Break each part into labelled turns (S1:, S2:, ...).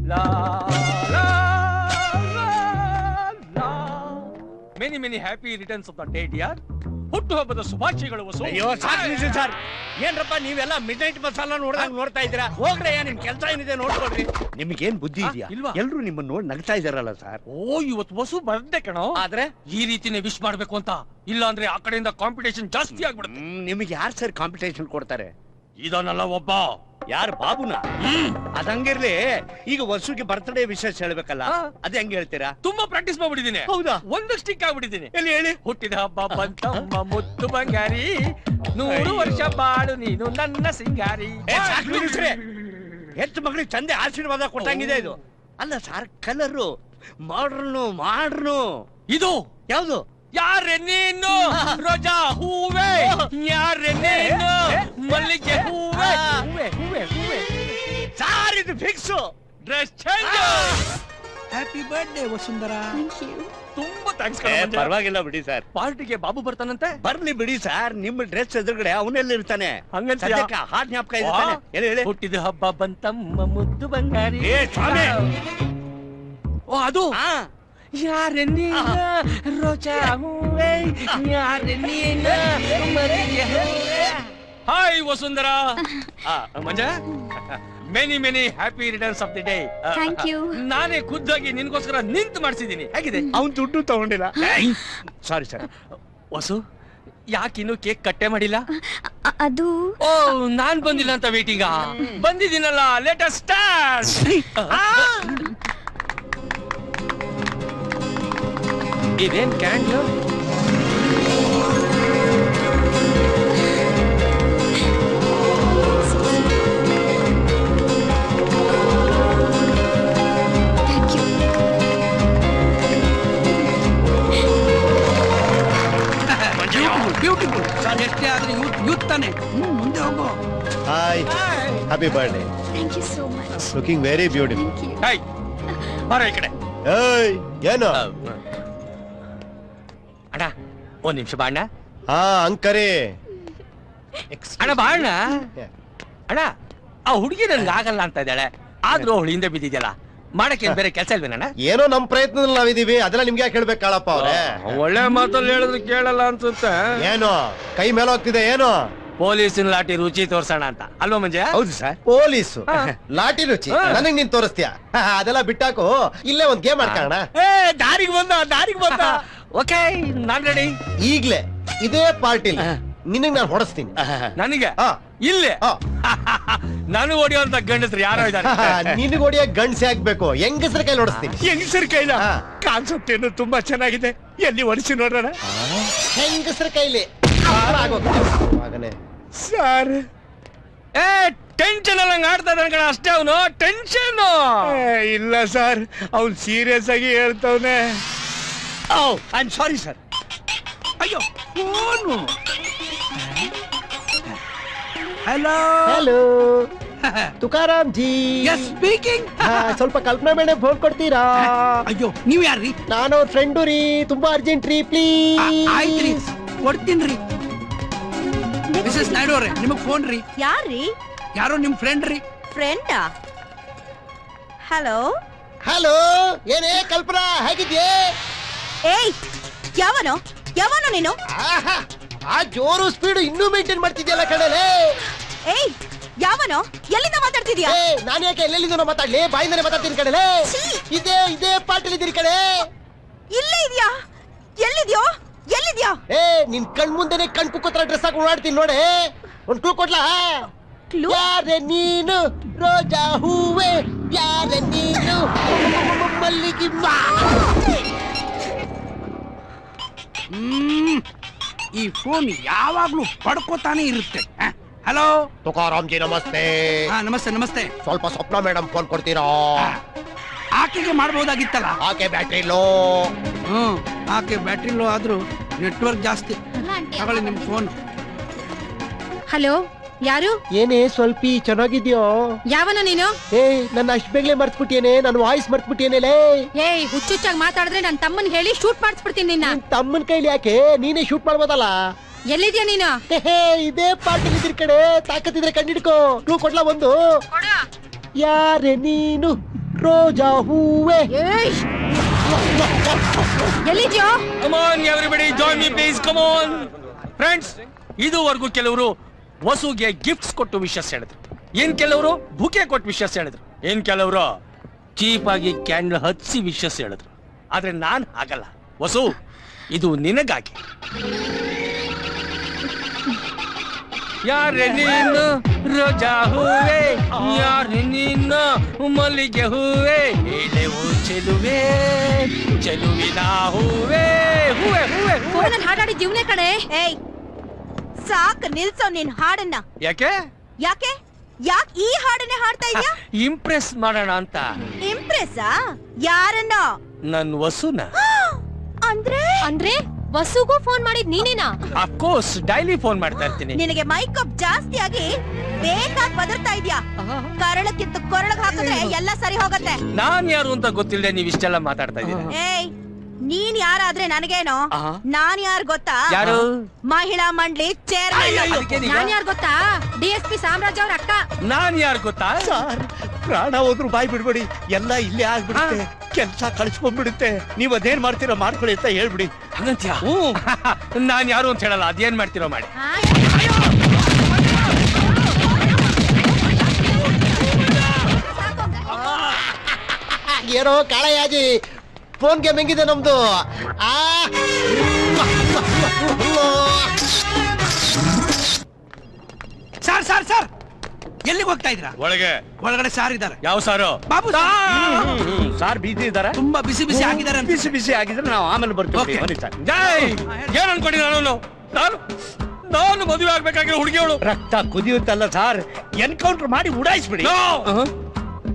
S1: Law law law many many happy returns of the day dear. ಹುಟ್ಟುಹಬ್ಬದ ಶುಭಾಶಯಗಳು ವಸು.
S2: ಅಯ್ಯೋ ಸಾಕು ಸರ್, ಏನ್ರಪ್ಪ ನೀವೆಲ್ಲ ಮಿಡ್ ನೈಟ್ ಮಸಾಲ ನೋಡ್ತಾ ಇದ್ದೀರಾ? ಹೋಗ್ರಯ್ಯ, ನಿಮ್ ಕೆಲಸ ಏನಿದೆ ನೋಡ್ಕೊಳ್ರಿ. ನಿಮ್ಗೇನ್ ಬುದ್ಧಿ ಇದೆಯಾ? ಎಲ್ರು ನಿಮ್ಮನ್ನ ನೋಡಿ ನಗ್ತಾ ಇದಾರಲ್ಲ ಸರ್.
S1: ಓ, ಇವತ್ತು ವಸು ಬರ್ದೆ ಕಣೋ.
S2: ಆದ್ರೆ
S1: ಈ ರೀತಿನೇ ವಿಶ್ ಮಾಡ್ಬೇಕು ಅಂತ, ಇಲ್ಲ ಅಂದ್ರೆ ಆ ಕಡೆಯಿಂದ ಕಾಂಪಿಟೇಷನ್ ಜಾಸ್ತಿ ಆಗ್ಬಿಡುತ್ತೆ.
S2: ನಿಮಗೆ ಯಾರು ಸರ್ ಕಾಂಪಿಟೇಷನ್ ಕೊಡ್ತಾರೆ?
S1: ಇದನ್ನಲ್ಲ ಒಬ್ಬ.
S2: ಯಾರು? ಬಾಬುನ? ಅದಂಗಿರ್ಲಿ, ಈಗ ವಸುಗೆ ಬರ್ತ್ಡೇ ವಿಶೇಷ ಹೇಳ್ಬೇಕಲ್ಲ, ಅದೇ ಹೆಂಗ್ ಹೇಳ್ತೀರಾ?
S1: ತುಂಬಾ ಪ್ರಾಕ್ಟೀಸ್ ಮಾಡ್ಬಿಟ್ಟಿದ್ದೀನಿ.
S2: ಹೌದಾ?
S1: ಒಂದು ಸ್ಟಿಕ್ ಆಗ್ಬಿಟ್ಟಿದ್ದೀನಿ.
S2: ಎಲ್ಲಿ ಹೇಳಿ?
S1: ಹುಟ್ಟಿದ ಹಬ್ಬ ಬಂತಮ್ಮ ಮುತ್ತು ಬಂಗಾರಿ, 100 ವರ್ಷ ಬಾಳು ನೀನು ನನ್ನ ಸಿಂಗಾರಿ.
S2: ಹೆಚ್ಚು ಮಗಳಿಗೆ ಚಂದೆ ಆಶೀರ್ವಾದ ಕೊಟ್ಟಂಗಿದೆ ಇದು. ಅಲ್ಲ ಸರ್, ಕಲರು ಮಾಡ್ರನು.
S1: ಇದು
S2: ಯಾವ್ದು?
S1: ಯಾರೆ ನೀನು ರೋಜಾ ಹೂವೆ, ಯಾರೆ ನೀನು ಮಲ್ಲಿಗೆ ಹೂವೆ.
S2: ಸಾರ್ ಇದು fix.
S1: Dress change.
S3: Happy birthday Vasundhara.
S1: ತುಂಬಾ ಥ್ಯಾಂಕ್ಸ್.
S2: ಪರವಾಗಿಲ್ಲ ಬಿಡಿ ಸರ್.
S1: ಪಾರ್ಟಿಗೆ ಬಾಬು ಬರ್ತಾನಂತೆ.
S2: ಬರ್ಲಿ ಬಿಡಿ ಸರ್, ನಿಮ್ಮ ಡ್ರೆಸ್ ಎದುರುಗಡೆ ಅವನೆಲ್ಲಿರ್ತಾನೆ?
S1: ಹಂಗಂತ
S2: ಹಾಟ್ ಜ್ಞಾಪಕ ಇರ್ತಾನೆ. ಹೇಳಿ.
S1: ಹುಟ್ಟಿದ ಹಬ್ಬ ಬಂತಮ್ಮ ಮುದ್ದು ಬಂಗಾರಿ. ಓ, ಅದು ಯಾರೆ ನೀನು ರೋಜಾ ಹೂವೆ, ಯಾರೆ ನೀನು ಮಲ್ಲಿಗೆ ಹೂವೆ. Hi Vasundhara. Manja, many many happy returns of the day.
S4: Thank you.
S1: ನಾನೇ ಖುದ್ದಾಗಿ ನಿನ್ಗೋಸ್ಕರ ನಿಂತು ಮಾಡಿಸಿದ್ದೀನಿ. ಹೇಗಿದೆ?
S2: ಅವನ್ ದುಡ್ಡು ತಗೊಂಡಿಲ್ಲ. Sorry sir.
S1: ವಸು, ಯಾಕಿನ್ನು ಕೇಕ್ ಕಟ್ಟೆ ಮಾಡಿಲ್ಲ?
S4: ಅದು
S1: ಓ, ನಾನ್ ಬಂದಿಲ್ಲ ಅಂತ ವೇಟಿಂಗ. ಬಂದಿದ್ದೀನಲ್ಲ, ಲೆಟ್ ಅಸ್ ಸ್ಟಾರ್ಟ್. ಇದೇನ್ ಕ್ಯಾಂಡ್ಲು?
S3: Beautiful sir. ಎಷ್ಟೇ ಆದ್ರೆ ಯೂತ್ ತಾನೆ. ಮುಂದೆ ಹೋಗು.
S5: Hi, happy birthday.
S4: Thank you so much.
S5: Looking very beautiful.
S1: Hi, ಬರ ಈ ಕಡೆ.
S5: ಏಯ್, ಏನು?
S1: ಅಣ್ಣ, ಒಂದ್ ನಿಮಿಷ ಬಾಣ್ಣ.
S5: ಹಾ, ಅಂಕರಿ.
S1: ಅಣ್ಣ ಬಾಣ್ಣ. ಅಣ್ಣ, ಆ ಹುಡುಗಿ ನನ್ಗೆ ಆಗಲ್ಲ ಅಂತ ಇದ್ದಾಳೆ, ಆದ್ರೂ ಅವಳು ಹಿಂದೆ ಬಿದ್ದಿದ್ಯಲ್ಲ, ಮಾಡಕ್ಕೆ ಬೇರೆ ಕೆಲಸ ಇಲ್ವೇನಣ್ಣ?
S5: ಏನೋ ನಮ್ ಪ್ರಯತ್ನದಲ್ಲಿ ನಾವಿದೀವಿ, ಅದೆಲ್ಲ ನಿಮ್ಗೆ ಯಾಕೆ ಹೇಳ್ಬೇಕು ಕಾಳಪ್ಪ ಅವ್ರೆ?
S1: ಒಳ್ಳೆ ಮಾತಲ್ಲಿ ಹೇಳಿದ್ರೆ ಕೇಳಲ್ಲ ಅನ್ಸುತ್ತೆ.
S5: ಏನು ಕೈ ಮೇಲೆ ಹೋಗ್ತಿದೆ? ಏನು
S1: ಪೊಲೀಸಿನ ಲಾಟಿ ರುಚಿ ತೋರ್ಸೋಣ ಅಂತ ಅಲ್ವಾ ಮಂಜ?
S2: ಹೌದು ಸರ್.
S5: ಪೊಲೀಸು ಲಾಟಿ ರುಚಿ ನನಗ್ ನೀನ್ ತೋರಿಸ್ತೀಯ? ಅದೆಲ್ಲ ಬಿಟ್ಟಾಕು, ಇಲ್ಲೇ ಒಂದ್ ಗೇಮ್ ಆಡ್ಕೋಣ.
S2: ದಾರಿಗೆ ಬಂದ.
S1: ಓಕೆ, ನಾನ್ ರೆಡಿ.
S5: ಈಗ್ಲೇ ಇದೇ ಪಾರ್ಟಿಲಿ ನಿನಗ್ ನಾನು ಹೊಡೆಸ್ತೀನಿ.
S1: ನನಗೆ ಇಲ್ಲೇ ನಾನು ಹೊಡಿಯುವಂತ ಗಂಡಸ್ರು ಯಾರೋ ಇದ್ದಾರೆ.
S5: ನಿನಗ್ ಹೊಡಿಯ ಗಂಡ್ಸೆ ಆಗ್ಬೇಕು, ಹೆಂಗಸ್ರ ಕೈ ಹೊಡಿಸ್ತೀನಿ.
S2: ಹೆಂಗಸರ ಕೈಲ? ಕಾನ್ಸೆಪ್ಟ್ ಏನು ತುಂಬಾ ಚೆನ್ನಾಗಿದೆ. ಎಲ್ಲಿ ಒಡಿಸಿ ನೋಡೋಣ.
S5: ಹೆಂಗಸ್ರ ಕೈಲಿ ಮಗನೇ.
S2: ಸರ್,
S1: ಟೆನ್ಷನ್ ಎಲ್ಲ ಆಡ್ತಾ ಇದ್ದಾನೆ ಅಷ್ಟೇ. ಅವನು ಟೆನ್ಷನ್
S2: ಇಲ್ಲ ಸರ್, ಅವ್ನು ಸೀರಿಯಸ್ ಆಗಿ ಹೇಳ್ತವನೆ. I am sorry sir.
S3: ಅಯ್ಯೋ, phone. Hello
S5: hello, Tukaram ji.
S3: Yes speaking.
S5: ಸ್ವಲ್ಪ ಕಲ್ಪನಾ ಮೇಡಮ್ ಫೋನ್ ಕೊಡ್ತೀರಾ?
S3: ಅಯ್ಯೋ, ನೀವ್ ಯಾರ್ರಿ?
S5: ನಾನು ಅವ್ರ ಫ್ರೆಂಡು ರೀ, ತುಂಬಾ ಅರ್ಜೆಂಟ್ ರೀ, ಪ್ಲೀಸ್.
S3: ಆಯ್ತ್ರಿ, ಕೊಡ್ತೀನ್ರಿ. ಮಿಸಸ್ ನಾಯ್ಡು ಅವ್ರೆ, ನಿಮಗ್ ಫೋನ್ ರೀ.
S4: ಯಾರ್ರೀ?
S3: ಯಾರೋ ನಿಮ್ ಫ್ರೆಂಡ್ ರೀ.
S4: ಫ್ರೆಂಡಾ? ಹಲೋ.
S5: ಹಲೋ, ಏನೇ ಕಲ್ಪನಾ, ಹೇಗಿದ್ಯೆ?
S4: ಏಯ್, ಯಾವನೋ ನೀನು?
S5: ಆ ಜೋರು ಸ್ಪೀಡ್ ಇನ್ನೂ ಮೇಂಟೈನ್ ಮಾಡ್ತಿದ್ಯಲ್ಲ ಕಣಲೆ.
S4: ಏಯ್, ಯಾವನೋ? ಎಲ್ಲಿಂದ ಮಾತಾಡ್ತಿದ್ಯಾ?
S5: ನಾನು ಯಾಕೆ ಎಲ್ಲೆಲ್ಲಿಂದ ಮಾತಾಡ್ಲಿ? ಬಾಯಿಂದಾನೆ ಮಾತಾಡ್ತೀನಿ ಕಣಲೆ. ಇದೇ ಪಾರ್ಟಿಲಿ ಇದ್ದೀರಿ ಕಣೆ.
S4: ಇಲ್ಲೇ ಇದ್ಯಾ? ಎಲ್ಲಿದ್ಯೋ?
S5: ನಿನ್ ಕಣ್ ಮುಂದೆನೆ ಕಣ್ ಕುಕ್ಕತ್ರ ಡ್ರೆಸ್ ಹಾಕಿ ಓಡಾಡ್ತೀನಿ ನೋಡೆ. ಒಂದ್ ಕ್ಲೂ ಕೊಡ್ಲಾ? ಯಾರೆ ನೀನು ರೋಜಾ ಹೂವೆ, ಯಾರೆ ನೀನು ಮಲ್ಲಿಗೆ.
S3: ಈ ಫೋನ್ ಯಾವಾಗ್ಲೂ ಪಡ್ಕೋತಾನೆ ಇರುತ್ತೆ. ಹಲೋ
S5: ತುಕಾರಾಮ್ ಜಿ, ನಮಸ್ತೆ.
S3: ನಮಸ್ತೆ.
S5: ಸ್ವಲ್ಪ ಸ್ವಪ್ನ ಮೇಡಮ್ ಫೋನ್ ಕೊಡ್ತೀರಾ?
S3: ಆಕೆಗೆ ಮಾಡಬಹುದಾಗಿತ್ತಲ್ಲ.
S5: ಆಕೆ ಬ್ಯಾಟ್ರಿ ಲೋ.
S3: ಆಕೆ ಬ್ಯಾಟ್ರಿ ಲೋ ಆದ್ರೂ ನೆಟ್ವರ್ಕ್ ಜಾಸ್ತಿ. ತಗೊಳ್ಳಿ ನಿಮ್ ಫೋನ್.
S6: ಹಲೋ, ಯಾರು?
S5: ಏನೇ ಸ್ವಲ್ಪ ಚೆನ್ನಾಗಿದ್ಯೋ?
S6: ಯಾವನು ನೀನು?
S5: ನನ್ನ ಅಷ್ಟು ಬೇಗನೆ ಮರ್ತ್ಬಿಟ್ಟಿಯೇನೆ, ನನ್ನ ವಾಯ್ಸ್ ಮರ್ತ್ಬಿಟ್ಟಿಯೇನೆ.
S6: ಏಯ್, ಹುಚ್ಚುಚ್ಚಾಗಿ ಮಾತಾಡಿದ್ರೆ ನನ್ನ ತಮ್ಮನ್ ಹೇಳಿ ಶೂಟ್ ಮಾಡಿಸ್ಬಿಡ್ತೀನಿ ನಿನ್ನ.
S5: ತಮ್ಮನ ಕೈಲಿ ಯಾಕೆ? ನೀನೇ ಶೂಟ್ ಮಾಡ್ಬೋದಲ್ಲ.
S6: ಎಲ್ಲಿದ್ಯಾ ನೀನು?
S5: ಇದೇ ಪಾರ್ಟಿಲಿ ಇದ್ರ ಕಡೆ, ತಾಕತ್ತಿದ್ರೆ ಕಂಡಿಡ್ಕೋ. ಕ್ಲೂ ಕೊಡ್ಲಾ ಒಂದು? ಯಾರೆ ನೀನು ರೋಜಾ ಹೂವೆ.
S6: ಎಲ್ಲಿದ್ಯೋ?
S1: Come on everybody, join me please, come on. Friends, ಇದುವರೆಗೂ ಕೆಲವರು ವಸುಗೆ ಗಿಫ್ಟ್ಸ್ ಕೊಟ್ಟು ವಿಶಸ್ ಹೇಳಿದ್ರು, ಏನ್ ಕೆಲವರು ಬುಕೆ ಕೊಟ್ಟು ವಿಶಸ್ ಹೇಳಿದ್ರು, ಏನ್ ಕೆಲವರು ಚೀಪ್ ಆಗಿ ಕ್ಯಾಂಡಲ್ ಹಚ್ಚಿ ವಿಶಸ್ ಹೇಳಿದ್ರು. ಆದ್ರೆ ನಾನ್ ಹಾಗಲ್ಲ ವಸು, ಇದು ನಿನಗಾಗಿ. ಯಾರೇ ನೀನು ರೋಜಾ ಹೂವೆ, ಯಾರೇ ನೀನು ಮಲ್ಲಿಗೆ ಹೂವೆ, ಹೇಳೆವು ಚೆಲುವೆ ಚೆಲುವಿನ ಹೂವೆ ಹೂವೆ ಹೂವೆ.
S6: ಫೋನಲ್ಲಿ ಹಾಡಾಡಿದ್ ಇವ್ನೇ ಕಣೆ.
S4: ಏಯ್ ಸಾಕ್ ನಿಲ್ಸೋ ನಿನ್ ಹಾಡನ್ನ.
S1: ಯಾಕೆ
S4: ಯಾಕೆ ಯಾಕೆ ಈ ಹಾಡನ್ನೇ ಹಾಡ್ತಾ ಇದ್ಯಾ?
S1: ಇಂಪ್ರೆಸ್ ಮಾಡೋಣ ಅಂತ.
S4: ಇಂಪ್ರೆಸ್ ಯಾರನ್ನ?
S1: ನನ್ ವಸುನ.
S6: ಅಂದ್ರೆ ವಸುಗೂ ಫೋನ್ ಮಾಡಿದ್ ನೀನೇನಾ?
S1: ಅಫ್ಕೋರ್ಸ್, ಡೈಲಿ ಫೋನ್ ಮಾಡ್ತಾ ಇರ್ತೀನಿ.
S4: ನಿನಗೆ ಮೈಕಪ್ ಜಾಸ್ತಿ ಆಗಿ ಬೇಕಾಗ್ ಬದರ್ತಾ ಇದ್ಯಾ. ಕರಳಕ್ಕಿಂತ ಕೊರಳಗ್ ಹಾಕಿದ್ರೆ ಎಲ್ಲ ಸರಿ ಹೋಗತ್ತೆ.
S1: ನಾನ್ ಯಾರು ಅಂತ ಗೊತ್ತಿಲ್ಲದೆ ನೀವ್ ಇಷ್ಟೆಲ್ಲ ಮಾತಾಡ್ತಾ ಇದ್ದೀರಾ.
S4: ಏಯ್ ನೀನ್ ಯಾರಾದ್ರೆ ನನಗೇನೋ, ನಾನ್ ಯಾರು ಗೊತ್ತಾ?
S1: ಯಾರು?
S4: ಮಹಿಳಾ ಮಂಡಳಿ ಚೇರ್ಮನ್.
S6: ನಾನ್ ಯಾರು ಗೊತ್ತಾ? DSP ಸಾಮ್ರಾಜ್ ಅವ್ರ ಅಕ್ಕ.
S1: ನಾನ್ ಯಾರು ಗೊತ್ತಾ?
S2: ಸರ್, ಪ್ರಾಣ ಹೋದ್ರು ಬಾಯ್ ಬಿಡ್ಬೇಡಿ, ಎಲ್ಲ ಇಲ್ಲೇ ಆಗ್ಬಿಡುತ್ತೆ, ಕೆಲ್ಸ ಕಳ್ಸ್ಕೊಂಡ್ಬಿಡುತ್ತೆ. ನೀವ್ ಅದೇನ್ ಮಾಡ್ತೀರಾ ಮಾಡ್ಕೊಳ್ಳಿ ಅಂತ ಹೇಳ್ಬಿಡಿ.
S1: ಹಂಗಂತ್ಯಾ? ನಾನ್ ಯಾರು ಅಂತ ಹೇಳಲ್ಲ, ಅದೇನ್ ಮಾಡ್ತೀರೋ ಮಾಡಿ.
S5: ಏನೋ ಕಾಳಯಾಜಿ ಫೋನ್ ಗೇಮ್ ಹೆಂಗಿದೆ ನಮ್ದು?
S3: ಸರ್ ಸರ್ ಸರ್ ಎಲ್ಲಿಗೆ ಹೋಗ್ತಾ ಇದ್ರ?
S1: ಒಳಗೆ.
S3: ಒಳಗಡೆ ಸಾರ್ ಇದಾರೆ.
S1: ಯಾವ ಸಾರು?
S3: ಬಾಬು
S2: ಸಾರ್ ಬಿಸಿ ಇದಾರ?
S3: ತುಂಬಾ ಬಿಸಿ ಬಿಸಿ ಆಗಿದ್ದಾರೆ ಅಂತ.
S2: ಬಿಸಿ ಬಿಸಿ ಆಗಿದ್ರೆ ನಾವು ಆಮೇಲೆ ಬರ್ತೀವಿ.
S3: Okay.
S2: ಬನ್ನಿ ಸರ್.
S1: ಜೈ, ಏನ್ ಅನ್ಕೊಂಡಿ ನಾನು ನಾನು ಮದುವೆ ಆಗ್ಬೇಕಾಗಿರೋ ಹುಡುಗಿಯವಳು.
S2: ರಕ್ತ ಕುದಿಯುತ್ತಲ್ಲ ಸರ್, ಎನ್ಕೌಂಟರ್ ಮಾಡಿ ಉಡಾಯಿಸ್ಬಿಡಿ.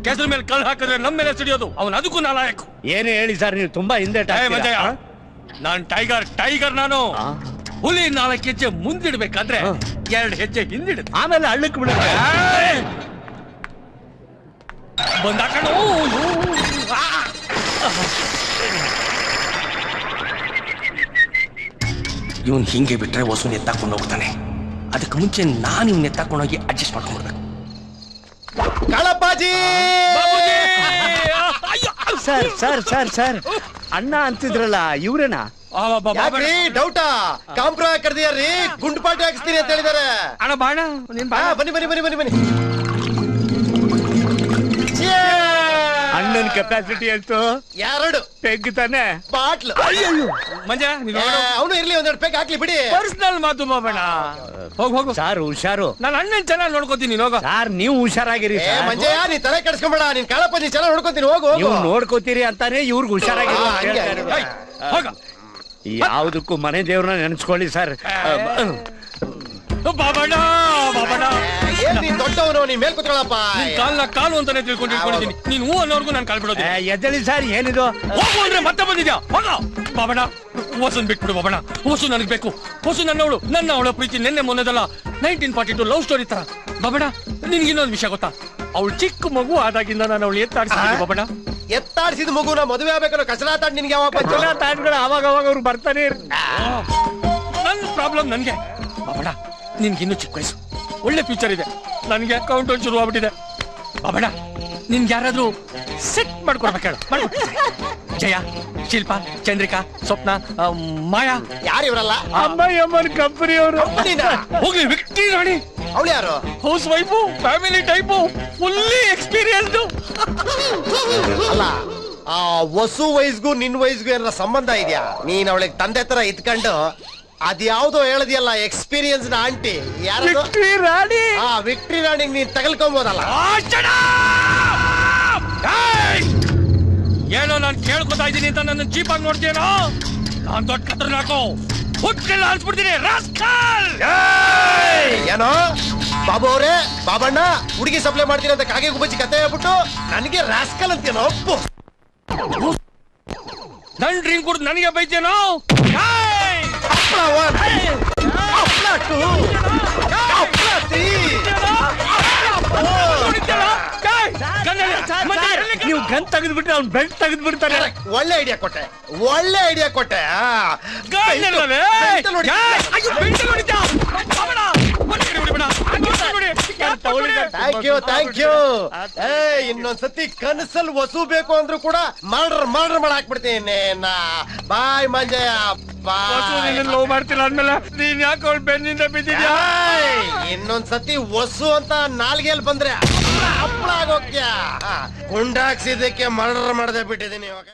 S1: ಕೆಸರ ಮೇಲೆ ಕಳ್ಳು ಹಾಕಿದ್ರೆ ನಮ್ಮ ಮೇಲೆ ಸಿಡಿಯೋದು, ಅವನು ಅದಕ್ಕೂ ನಾಲಾಯಕು.
S2: ಏನೇ ಹೇಳಿ ಸರ್, ನೀವು ತುಂಬಾ ಹಿಂದೆ
S1: ನಾನ್ ಟೈಗರ್ ನಾನು. ಹುಲಿ 4 ಹೆಜ್ಜೆ ಮುಂದಿಡ್ಬೇಕಾದ್ರೆ 2 ಹೆಜ್ಜೆ ಹಿಂದಿಡುತ್ತೆ,
S2: ಆಮೇಲೆ ಹಳ್ಳಕ್ಕೆ ಬಿಡುತ್ತೆ.
S1: ಬಂದಾಕಣ. ಇವನ್ ಹಿಂಗೆ ಬಿಟ್ರೆ ವಸುನ್ ಎತ್ತಾಕೊಂಡು ಹೋಗ್ತಾನೆ. ಅದಕ್ಕೆ ಮುಂಚೆ ನಾನು ಇವನ್ ಎತ್ತಾಕೊಂಡೋಗಿ ಅಡ್ಜಸ್ಟ್ ಮಾಡ್ಕೊಂಡ್ಬಿಡ್ಬೇಕು.
S5: Kalappaji
S2: sir sir sir sir, ಅಣ್ಣ ಅಂತಿದ್ರಲ್ಲ ಇವ್ರೇನಾ?
S5: ಯಾಕ್ರಿ ಡೌಟಾ? ಕಾಂಪ್ರ ಕರ್ದಿಯಾರ್ರಿ, ಗುಂಡ್ಪಾಟಿ ಹಾಕಿಸ್ತೀನಿ ಅಂತ ಹೇಳಿದಾರೆ.
S1: ಅಣ್ಣ ಬಾಣ,
S5: ಬನ್ನಿ ಬನ್ನಿ ಬನ್ನಿ ಬನ್ನಿ ಬನ್ನಿ.
S2: ಅಣ್ಣನ ಕೆಪಾಸಿಟಿ ಎಷ್ಟು?
S5: 2
S2: ಪೆಗ್ ತಾನೆ?
S5: ಬಾಟ್ಲು.
S1: ಮಂಜ
S5: ಅವನು ಇರ್ಲಿ, 1-2 ಪೆಗ್ ಹಾಕ್ಲಿ ಬಿಡಿ.
S1: ಪರ್ಸನಲ್ ಮಾತು ಬಾಬಣ್ಣ. ಹೋಗು
S2: ಸಾರ್ ಹುಷಾರು.
S1: ನಾನು ಅಣ್ಣನ್ ಚೆನ್ನಾಗಿ ನೋಡ್ಕೋತೀನಿ, ನೀನು ಹೋಗೋ.
S2: ಸಾರ್ ನೀವು ಹುಷಾರಾಗಿರಿ.
S5: ಮಂಜಯ್ಯ ನೀ ತಲೆ ಕೆಡಿಸ್ಕೊಂಬೇಡ, ನೀನ್ ಕಾಳಪ್ಪಾಜಿ ಚೆನ್ನಾಗಿ ನೋಡ್ಕೊತೀನಿ, ಹೋಗು ಹೋಗು.
S2: ನೀವು ನೋಡ್ಕೋತೀರಿ ಅಂತಾನೆ ಇವ್ರಿಗೆ ಹುಷಾರಾಗಿರಿ.
S1: ಹೋಗ.
S2: ಯಾವುದಕ್ಕೂ ಮನೆ ದೇವ್ರನ್ನ ನೆನ್ಸ್ಕೊಳ್ಳಿ ಸರ್.
S1: ಬಾಬಣ್ಣ ಬಾಬಣ್ಣ,
S5: ಏನ್ ನೀನ್ ದೊಡ್ಡವನು, ನೀನ್ ಮೇಲ್ ಕೂತ್ಕೊಳ್ಳಪ್ಪ.
S1: ಕಾಲ್ನ ಕಾಲು ಅಂತಾನೆ ತಿಳ್ಕೊಂಡಿರ್ಕೊಂಡಿದ್ದೀನಿ. ನೀನ್ ಹೂ ಅನ್ನೋರ್ಗು ನಾನು ಕಾಲ್ ಬಿಡೋದು.
S2: ಎದ್ದಳಿ ಸರ್, ಏನಿದು?
S1: ಹೋಗು ಅಂದ್ರೆ ಮತ್ತೆ ಬಂದಿದ್ಯಾ? ಹೋಗ ಬಾಬಣ್ಣ, ವಸುನ್ ಬಿಟ್ಬಿಡು ಬಾಬಣ್ಣ. ವಸು ನನಗ್ ಬೇಕು. ವಸು ನನ್ನವಳು, ನನ್ನ ಅವಳ ಪ್ರೀತಿ ನಿನ್ನೆ ಮೊನ್ನೆದಲ್ಲ, 1942 ಲವ್ ಸ್ಟೋರಿ ತರ. ಬಾಬಣ್ಣ, ನಿನ್ಗೆ ಇನ್ನೊಂದು ವಿಷಯ ಗೊತ್ತಾ? ಅವಳು ಚಿಕ್ಕ ಮಗು ಆದಾಗಿಂದ ನಾನು ಅವಳು ಎತ್ತಾಡ್ಸಿದ್ದೀನಿ ಬಾಬಣ್ಣ.
S5: ಎತ್ತಾಡ್ಸಿದ ಮಗುನ ಮದುವೆ ಆಗ್ಬೇಕನ್ನೋ ಕಚರಾ ತಾಡ್ ನಿನ್ಗೆ ಯಾವಾಗ
S2: ತಾಟ್ಗಳು ಅವಾಗ ಅವಾಗ ಅವ್ರು ಬರ್ತಾನೆ.
S1: ನನ್ ಪ್ರಾಬ್ಲಮ್ ನನ್ಗೆ. ಬಾಬಣ್ಣ, ನಿನ್ಗಿನ್ನೂ ಚಿಕ್ಕ ವಯಸ್ಸು, ಒಳ್ಳೆ ಫ್ಯೂಚರ್ ಇದೆ. ನನ್ಗೆ ಅಕೌಂಟ್ ಶುರು ಆಗ್ಬಿಟ್ಟಿದೆ. ಬಾಬಣ್ಣ, ನಿನ್ಗೆ ಯಾರಾದ್ರೂ ಸೆಟ್ ಮಾಡ್ಕೊಡ್ಬೇಕು ಹೇಳು. ಜಯ, ಶಿಲ್ಪಾ, ಚಂದ್ರಿಕಾ, ಸ್ವಪ್ನ, ಮಾಯಾ.
S5: ಯಾರು ಇವರಲ್ಲ?
S2: ಅಮ್ಮನ ಕಂಪನಿ ಅವರು.
S1: ಹೋಗ್ಲಿ, ವಿಕ್ಟಿ ರಾಣಿ.
S5: ಅವಳು ಯಾರು?
S1: House wife, family type, fully experienced.
S5: ಅಲ್ಲ, ಆ ವಸು ವಯಸ್ಗೂ ನಿನ್ ವಯಸ್ಗೂ ಏನಾರ ಸಂಬಂಧ ಇದೆಯಾ? ನೀನ್ ಅವಳಿಗೆ ತಂದೆ ತರ ಇದ್ಕೊಂಡು ಅದ್ಯಾವ್ದೋ ಹೇಳದಿಯಲ್ಲ, ಎಕ್ಸ್ಪೀರಿಯನ್ಸ್ ನ ಆಂಟಿ. ಯಾರು?
S2: ರಾಣಿ.
S5: ವಿಕ್ಟ್ರಿ ರಾಣಿಗೆ ನೀನ್ ತಗಲ್ಕೊಂಬೋದಲ್ಲ.
S1: ಏನೋ ನಾನು ಕೇಳ್ಕೊತಾ ಇದ್ದೀನಿ ಅಂತ ನನ್ನ ಚೀಪಾಗಿ ನೋಡ್ತೀನೋ? ನಾನ್ ದೊಡ್ಡ ಖತರ್ನಾಕು, ಹುಟ್ಟೆಲ್ಲ ಅನ್ಸ್ಬಿಡ್ತೀನಿ.
S5: ಏನೋ ಬಾಬು ಅವ್ರೆ, ಬಾಬಣ್ಣ ಹುಡುಗಿ ಸಪ್ಲೈ ಮಾಡ್ತೀನಿ ಅಂತ ಕಾಗೆ ಗುಬ್ಬಚ್ಚಿ ಕತೆ ಹೇಳ್ಬಿಟ್ಟು ನನಗೆ ರಾಸ್ಕಲ್ ಅಂತೇನೋ?
S1: ನನ್ ಡ್ರಿಂಕ್ ಕುಡ್ದು ನನಗೆ ಬೈತೇನೋ?
S2: ನೀವು ಗನ್ ತೆಗೆದ್ಬಿಟ್ರೆ ಅವ್ನು ಬೆಲ್ಟ್ ತೆಗೆದ್ಬಿಡ್ತಾರೆ.
S5: ಒಳ್ಳೆ ಐಡಿಯಾ ಕೊಟ್ಟೆ, ಒಳ್ಳೆ ಐಡಿಯಾ ಕೊಟ್ಟೆ. Thank you thank you. ಏ ಇನ್ನೊಂದ್ಸತಿ ಕನಸಲ್ಲಿ ವಸು ಬೇಕು ಅಂದ್ರೂ ಕೂಡ ಮರ್ಡರ್ ಮಾಡಾಕ್ಬಿಡ್ತೀನಿ. Bye Manjayya bye.
S1: ಲವ್ ಮಾಡ್ತಿಲ್ಲ ಅಂದ್ಮೇಲೆ ನೀನ್ ಯಾಕೆ ಅವ್ಳ ಬೆನ್ನಿಂದ ಬಿದ್ದಿದ್ಯಾ?
S5: ಇನ್ನೊಂದ್ಸತಿ ವಸು ಅಂತ ನಾಲ್ಗೆಲ್ ಬಂದ್ರೆ ಹಪ್ಪಳ ಆಗೋಗ್ತೀಯ. ಗುಂಡಾಕ್ಸಿದ್ದಕ್ಕೆ ಮರ್ಡರ್ ಮಾಡದೆ ಬಿಟ್ಟಿದ್ದೀನಿ ಇವಾಗ.